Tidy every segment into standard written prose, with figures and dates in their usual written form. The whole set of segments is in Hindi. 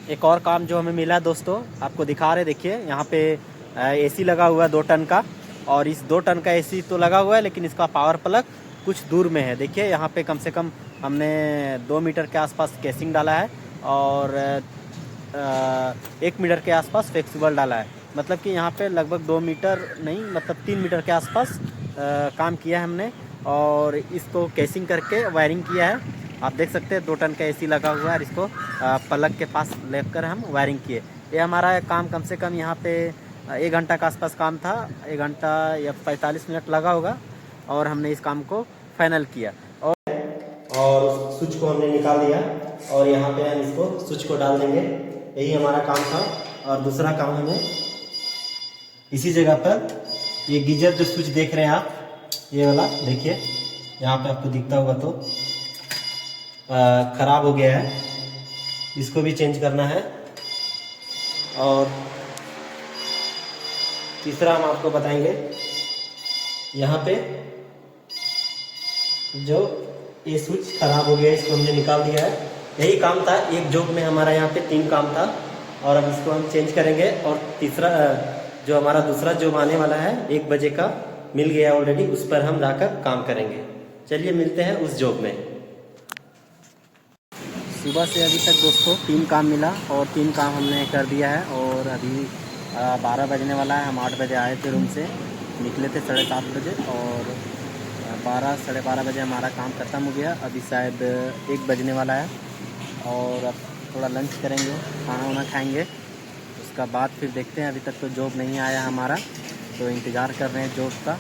एक और काम जो हमें मिला दोस्तों, आपको दिखा रहे, देखिए यहाँ पे एसी लगा हुआ है 2 टन का। और इस 2 टन का एसी तो लगा हुआ है, लेकिन इसका पावर प्लग कुछ दूर में है। देखिए यहाँ पे कम से कम हमने 2 मीटर के आसपास केसिंग डाला है और 1 मीटर के आसपास फ्लेक्सिबल डाला है। मतलब कि यहाँ पे लगभग 2 मीटर नहीं, मतलब 3 मीटर के आसपास काम किया है हमने। और इसको केसिंग करके वायरिंग किया है। आप देख सकते हैं 2 टन का एसी लगा हुआ है और इसको प्लग के पास लेकर हम वायरिंग किए। ये हमारा काम कम से कम यहाँ पे 1 घंटा के आसपास काम था। 1 घंटा या 45 मिनट लगा होगा और हमने इस काम को फाइनल किया। और स्विच को हमने निकाल दिया और यहाँ पे हम इसको स्विच को डाल देंगे। यही हमारा काम था। और दूसरा काम हमें इसी जगह पर ये गीजर जो स्विच देख रहे हैं आप, ये वाला देखिए यहाँ पे आपको दिखता होगा तो ख़राब हो गया है, इसको भी चेंज करना है। और तीसरा हम आपको बताएंगे, यहाँ पे जो ये स्विच खराब हो गया है, इसको हमने निकाल दिया है। यही काम था, एक जॉब में हमारा यहाँ पे 3 काम था और अब इसको हम चेंज करेंगे। और तीसरा जो हमारा दूसरा जॉब आने वाला है 1 बजे का, मिल गया ऑलरेडी, उस पर हम जाकर काम करेंगे। चलिए मिलते हैं उस जॉब में। सुबह से अभी तक दोस्तों 3 काम मिला और 3 काम हमने कर दिया है। और अभी 12 बजने वाला है। हम 8 बजे आए थे रूम से, निकले थे 7:30 बजे और 12 साढ़े 12 बजे हमारा काम ख़त्म हो गया। अभी शायद 1 बजने वाला है और अब थोड़ा लंच करेंगे, खाना वाना खाएंगे। उसका बाद फिर देखते हैं। अभी तक तो जॉब नहीं आया हमारा, तो इंतज़ार कर रहे हैं जॉब का,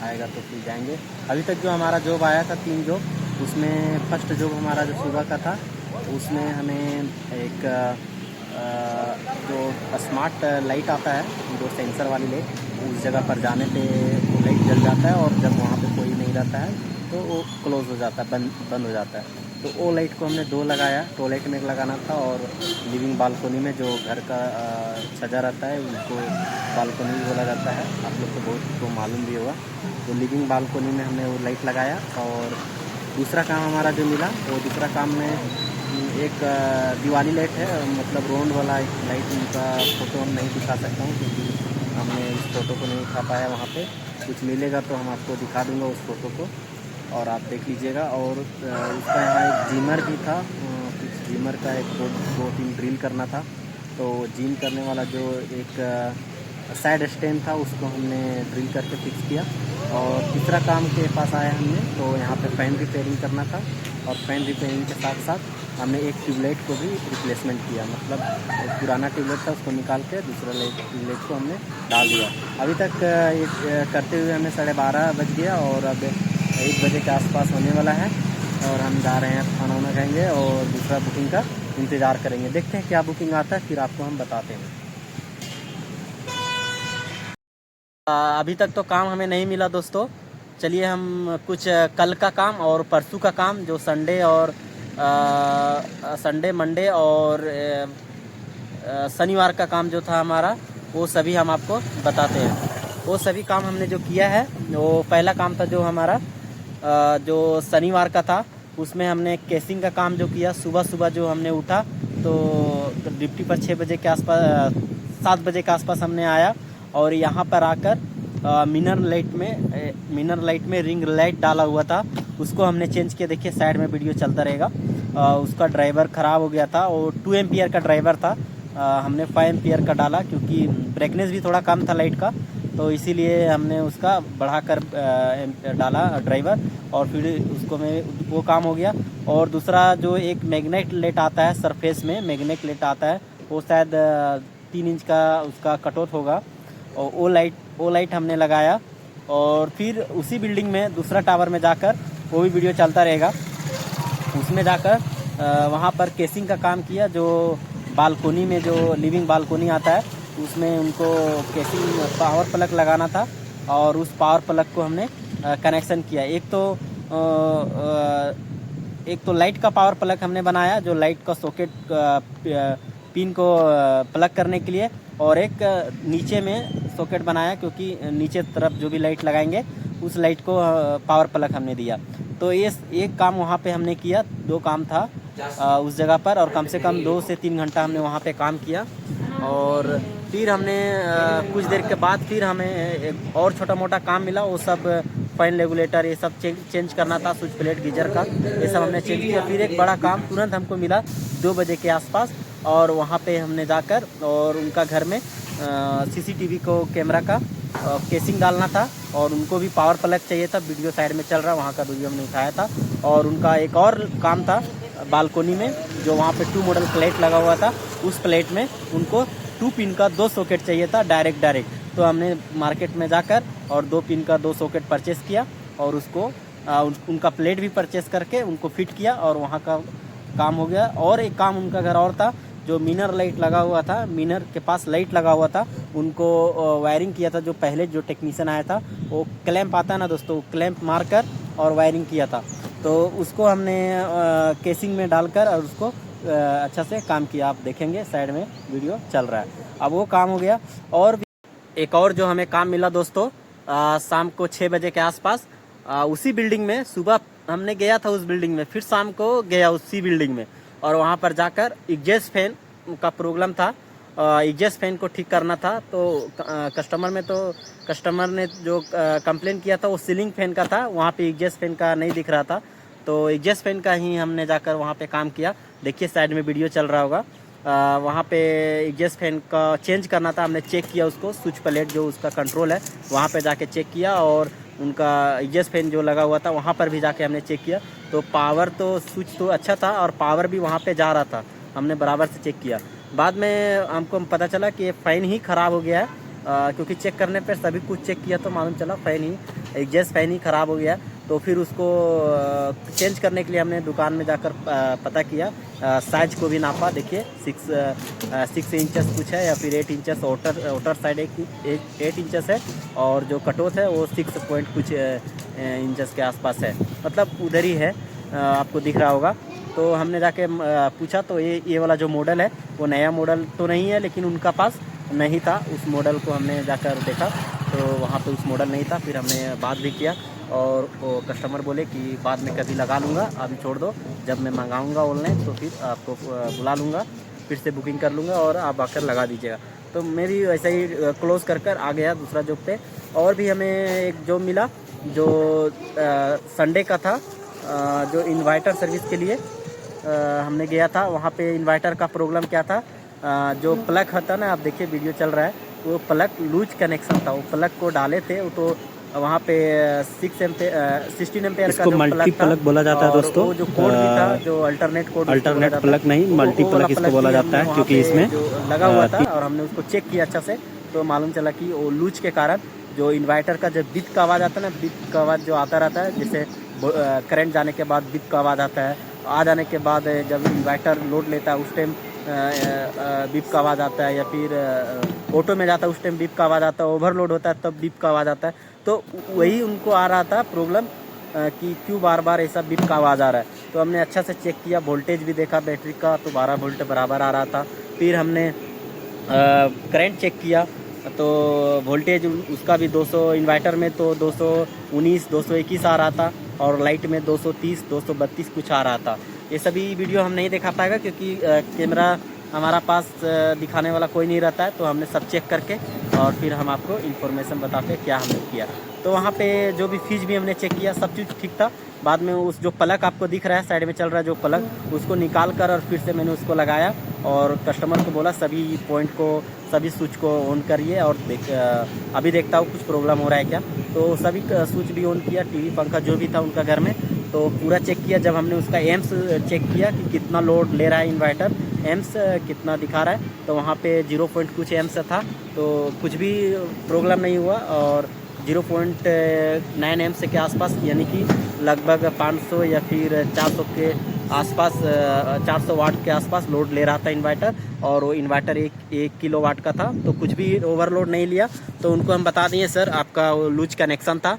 आएगा तो फिर जाएंगे। अभी तक जो हमारा जॉब आया था 3 जॉब, उसमें फर्स्ट जॉब हमारा जो सुबह का था, उसमें हमें एक जो स्मार्ट लाइट आता है, जो सेंसर वाली लाइट, उस जगह पर जाने पे वो लाइट जल जाता है और जब वहाँ पे कोई नहीं रहता है तो वो क्लोज़ हो जाता है, बंद हो जाता है। तो वो लाइट को हमने 2 लगाया। टॉयलेट में एक लगाना था और लिविंग बालकोनी में जो घर का सजा रहता है उनको बालकोनी भी बोला जाता है, आप लोग को बहुत को मालूम भी होगा। तो लिविंग बालकोनी में हमने वो लाइट लगाया। और दूसरा काम हमारा जो मिला, वो दूसरा काम में एक दिवाली लाइट है, मतलब रोड वाला एक लाइट। उनका फ़ोटो हम नहीं दिखा सकता हूँ क्योंकि हमने उस फ़ोटो को नहीं दिखा पाया वहाँ पे। कुछ मिलेगा तो हम आपको दिखा दूँगा उस फ़ोटो को और आप देख लीजिएगा। और उसका यहाँ एक जिमर भी था, कुछ जिमर का एक 2-3 ड्रिल करना था। तो जिम करने वाला जो एक साइड स्टैंड था, उसको हमने ड्रिल करके फिक्स किया। और तीसरा काम के पास आया हमने, तो यहाँ पे फैन रिपेयरिंग करना था। और फैन रिपेयरिंग के साथ साथ हमने एक ट्यूबलाइट को भी रिप्लेसमेंट किया, मतलब एक पुराना ट्यूबलाइट था उसको निकाल के दूसरा ट्यूबलाइट को हमने डाल दिया। अभी तक ये करते हुए हमें 12:30 बज गया और अब 1 बजे के आसपास होने वाला है। और हम जा रहे हैं, खाना वाना खाएंगे और दूसरा बुकिंग का इंतज़ार करेंगे। देखते हैं क्या बुकिंग आता है, फिर आपको हम बताते हैं। अभी तक तो काम हमें नहीं मिला दोस्तों। चलिए हम कुछ कल का काम और परसों का काम, जो संडे और संडे मंडे और शनिवार का काम जो था हमारा, वो सभी हम आपको बताते हैं। वो सभी काम हमने जो किया है, वो पहला काम था जो हमारा जो शनिवार का था, उसमें हमने केसिंग का काम जो किया। सुबह सुबह जो हमने उठा तो ड्यूटी पर 6 बजे के आसपास, 7 बजे के आसपास हमने आया और यहाँ पर आकर मिनर लाइट में रिंग लाइट डाला हुआ था, उसको हमने चेंज किया। देखिए साइड में वीडियो चलता रहेगा। उसका ड्राइवर ख़राब हो गया था, वो 2 एम्पियर का ड्राइवर था। हमने 5 एम्पियर का डाला क्योंकि ब्राइटनेस भी थोड़ा कम था लाइट का, तो इसीलिए हमने उसका बढ़ाकर डाला ड्राइवर। और फिर उसको में वो काम हो गया। और दूसरा जो एक मैग्नेट लाइट आता है, सरफेस में मैग्नेट लाइट आता है, वो शायद 3 इंच का उसका कटऑफ होगा, और वो लाइट हमने लगाया। और फिर उसी बिल्डिंग में दूसरा टावर में जाकर, वो भी वीडियो चलता रहेगा, उसमें जाकर वहाँ पर केसिंग का काम किया। जो बालकोनी में जो लिविंग बालकोनी आता है, उसमें उनको केसिंग पावर प्लग लगाना था और उस पावर प्लग को हमने कनेक्शन किया। एक तो लाइट का पावर प्लग हमने बनाया, जो लाइट का सॉकेट पिन को प्लग करने के लिए, और एक नीचे में सॉकेट बनाया क्योंकि नीचे तरफ जो भी लाइट लगाएंगे उस लाइट को पावर प्लग हमने दिया। तो ये एक काम वहाँ पे हमने किया, 2 काम था। उस जगह पर, और कम से कम 2 से 3 घंटा हमने वहाँ पे काम किया। और फिर हमने कुछ देर के बाद फिर हमें एक और छोटा मोटा काम मिला, वो सब फैन रेगुलेटर ये सब चेंज करना था, स्विच प्लेट गीजर का ये सब हमने चेंज किया। फिर एक बड़ा काम तुरंत हमको मिला 2 बजे के आसपास, और वहाँ पे हमने जाकर और उनका घर में CCTV को कैमरा का केसिंग डालना था, और उनको भी पावर प्लग चाहिए था। वीडियो साइड में चल रहा, वहाँ का वीडियो हमने उठाया था। और उनका एक और काम था बालकोनी में, जो वहाँ पे 2 मॉडल प्लेट लगा हुआ था, उस प्लेट में उनको 2 पिन का 2 सॉकेट चाहिए था डायरेक्ट। तो हमने मार्केट में जाकर और 2 पिन का 2 सॉकेट परचेस किया, और उसको उनका प्लेट भी परचेस करके उनको फिट किया, और वहाँ का काम हो गया। और एक काम उनका घर और था, जो मिनर लाइट लगा हुआ था, मिनर के पास लाइट लगा हुआ था, उनको वायरिंग किया था। जो पहले जो टेक्नीशियन आया था, वो क्लैंप आता है ना दोस्तों, क्लैंप मारकर और वायरिंग किया था। तो उसको हमने केसिंग में डालकर और उसको अच्छा से काम किया। आप देखेंगे साइड में वीडियो चल रहा है। अब वो काम हो गया। और भी एक और जो हमें काम मिला दोस्तों, शाम को 6 बजे के आसपास, उसी बिल्डिंग में, सुबह हमने गया था उस बिल्डिंग में, फिर शाम को गया उसी बिल्डिंग में, और वहाँ पर जाकर एग्जॉस्ट फैन का प्रॉब्लम था, एग्जॉस्ट फैन को ठीक करना था। तो कस्टमर ने जो कंप्लेन किया था वो सीलिंग फैन का था, वहाँ पे एग्जॉस्ट फैन का नहीं दिख रहा था। तो एग्जॉस्ट फैन का ही हमने जाकर वहाँ पे काम किया। देखिए साइड में वीडियो चल रहा होगा। वहाँ पे एग्जॉस्ट फैन का चेंज करना था, हमने चेक किया उसको, स्विच प्लेट जो उसका कंट्रोल है वहाँ पे जाके चेक किया, और उनका एग्जॉस्ट फैन जो लगा हुआ था वहाँ पर भी जाके हमने चेक किया। तो पावर तो स्विच तो अच्छा था, और पावर भी वहाँ पे जा रहा था, हमने बराबर से चेक किया। बाद में हमको पता चला कि ये फ़ैन ही ख़राब हो गया है, क्योंकि चेक करने पर सभी कुछ चेक किया तो मालूम चला एग्जॉस्ट फैन ही ख़राब हो गया। तो फिर उसको चेंज करने के लिए हमने दुकान में जाकर पता किया, साइज को भी नापा। देखिए 6 इंचेस कुछ है, या फिर 8 इंचेस outer साइड 8 इंचेस है, और जो कटोथ है वो 6 पॉइंट कुछ इंचेस के आसपास है, मतलब उधर ही है, आपको दिख रहा होगा। तो हमने जाके पूछा, तो ये वाला जो मॉडल है वो नया मॉडल तो नहीं है, लेकिन उनका पास नहीं था। उस मॉडल को हमने जाकर देखा तो वहाँ पे उस मॉडल नहीं था। फिर हमने बात भी किया, और वो कस्टमर बोले कि बाद में कभी लगा लूँगा, अभी छोड़ दो, जब मैं मंगाऊँगा ऑनलाइन तो फिर आपको बुला लूँगा, फिर से बुकिंग कर लूँगा और आप आकर लगा दीजिएगा। तो मेरी वैसे ही क्लोज़ कर आ गया दूसरा जॉब पे। और भी हमें एक जॉब मिला जो संडे का था, जो इन्वर्टर सर्विस के लिए हमने गया था। वहाँ पे इन्वर्टर का प्रॉब्लम क्या था, जो प्लग होता है ना, आप देखिए वीडियो चल रहा है, वो प्लग लूज कनेक्शन था। वो प्लग को डाले थे, वो तो वहाँ पे 16 एम्पेयर का जो मल्टी प्लग बोला जाता है दोस्तों। वो जो कोड भी था, जो अल्टरनेट प्लग नहीं, मल्टी प्लग इसको बोला जाता है, क्योंकि इसमें लगा हुआ था। और हमने उसको चेक किया अच्छा से, तो मालूम चला कि वो लूज के कारण जो इन्वर्टर का जब बीप का आवाज़ आता है ना, बीप का आवाज़ जो आता रहता है, जैसे करंट जाने के बाद बीप का आवाज़ आता है, आ जाने के बाद जब इन्वर्टर लोड लेता है उस टाइम बीप का आवाज़ आता है, या फिर ऑटो में जाता है उस टाइम बीप का आवाज़ आता है, ओवरलोड होता है तब बीप का आवाज़ आता है। तो वही उनको आ रहा था प्रॉब्लम, कि क्यों बार बार ऐसा बीप का आवाज़ आ रहा है। तो हमने अच्छा से चेक किया, वोल्टेज भी देखा बैटरी का, तो 12 वोल्ट बराबर आ रहा था। फिर हमने करंट चेक किया, तो वोल्टेज उसका भी 200, इन्वर्टर में तो 219 221 आ रहा था, और लाइट में 230 232 कुछ आ रहा था। ये सभी वीडियो हम नहीं दिखा पाएगा, क्योंकि कैमरा हमारा पास दिखाने वाला कोई नहीं रहता है। तो हमने सब चेक करके और फिर हम आपको इन्फॉर्मेशन बताते क्या हमने किया। तो वहाँ पे जो भी फ्यूज भी हमने चेक किया, सब चीज़ ठीक था। बाद में उस जो प्लग आपको दिख रहा है साइड में चल रहा है जो प्लग, उसको निकाल कर और फिर से मैंने उसको लगाया, और कस्टमर को बोला सभी पॉइंट को, सभी स्विच को ऑन करिए, और अभी देखता हूँ कुछ प्रॉब्लम हो रहा है क्या। तो सभी स्विच भी ऑन किया, टीवी पंखा जो भी था उनका घर में, तो पूरा चेक किया। जब हमने उसका एम्स चेक किया कि कितना लोड ले रहा है इन्वर्टर, एम्स कितना दिखा रहा है, तो वहाँ पे 0 पॉइंट कुछ एम्स था, तो कुछ भी प्रॉब्लम नहीं हुआ। और 0.9 एम्स के आसपास, यानी कि लगभग 500 या फिर 400 के आसपास, 400 वाट के आसपास लोड ले रहा था इन्वर्टर। और वो इन्वर्टर 1 किलोवाट का था, तो कुछ भी ओवरलोड नहीं लिया। तो उनको हम बता दिए सर आपका वो लूज कनेक्शन था,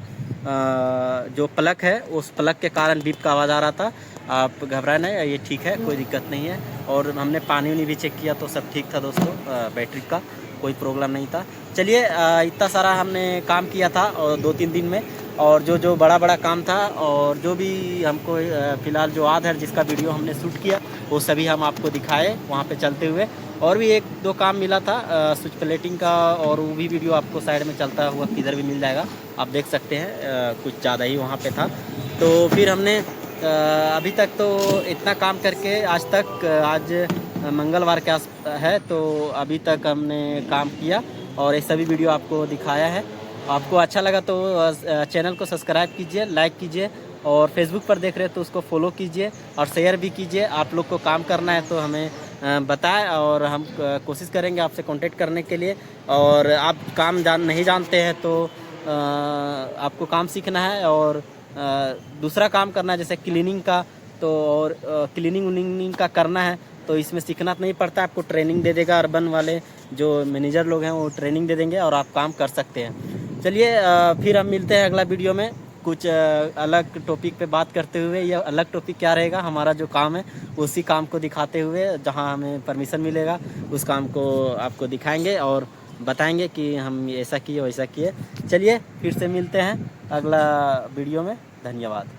जो प्लग है उस प्लग के कारण बीप का आवाज़ आ रहा था, आप घबराए नहीं, ये ठीक है, कोई दिक्कत नहीं है। और हमने पानी भी चेक किया तो सब ठीक था दोस्तों, बैटरी का कोई प्रॉब्लम नहीं था। चलिए इतना सारा हमने काम किया था और 2-3 दिन में, और जो बड़ा बड़ा काम था और जो भी हमको फ़िलहाल जो याद है जिसका वीडियो हमने शूट किया वो सभी हम आपको दिखाए वहाँ पे चलते हुए। और भी एक दो काम मिला था स्विच प्लेटिंग का, और वो भी वीडियो आपको साइड में चलता हुआ किधर भी मिल जाएगा, आप देख सकते हैं। कुछ ज़्यादा ही वहाँ पे था। तो फिर हमने अभी तक तो इतना काम करके आज तक, आज मंगलवार के आस है, तो अभी तक हमने काम किया और ये सभी वीडियो आपको दिखाया है। आपको अच्छा लगा तो चैनल को सब्सक्राइब कीजिए, लाइक कीजिए, और फेसबुक पर देख रहे हैं तो उसको फॉलो कीजिए और शेयर भी कीजिए। आप लोग को काम करना है तो हमें बताएं और हम कोशिश करेंगे आपसे कांटेक्ट करने के लिए। और आप काम नहीं जानते हैं तो आपको काम सीखना है और दूसरा काम करना है जैसे क्लीनिंग का, तो और क्लीनिंग उलिंग का करना है तो इसमें सीखना नहीं पड़ता, आपको ट्रेनिंग दे देगा अर्बन वाले जो मैनेजर लोग हैं, वो ट्रेनिंग दे देंगे और आप काम कर सकते हैं। चलिए फिर हम मिलते हैं अगला वीडियो में कुछ अलग टॉपिक पे बात करते हुए। यह अलग टॉपिक क्या रहेगा, हमारा जो काम है उसी काम को दिखाते हुए, जहां हमें परमिशन मिलेगा उस काम को आपको दिखाएंगे और बताएंगे कि हम ऐसा किए वैसा किए। चलिए फिर से मिलते हैं अगला वीडियो में। धन्यवाद।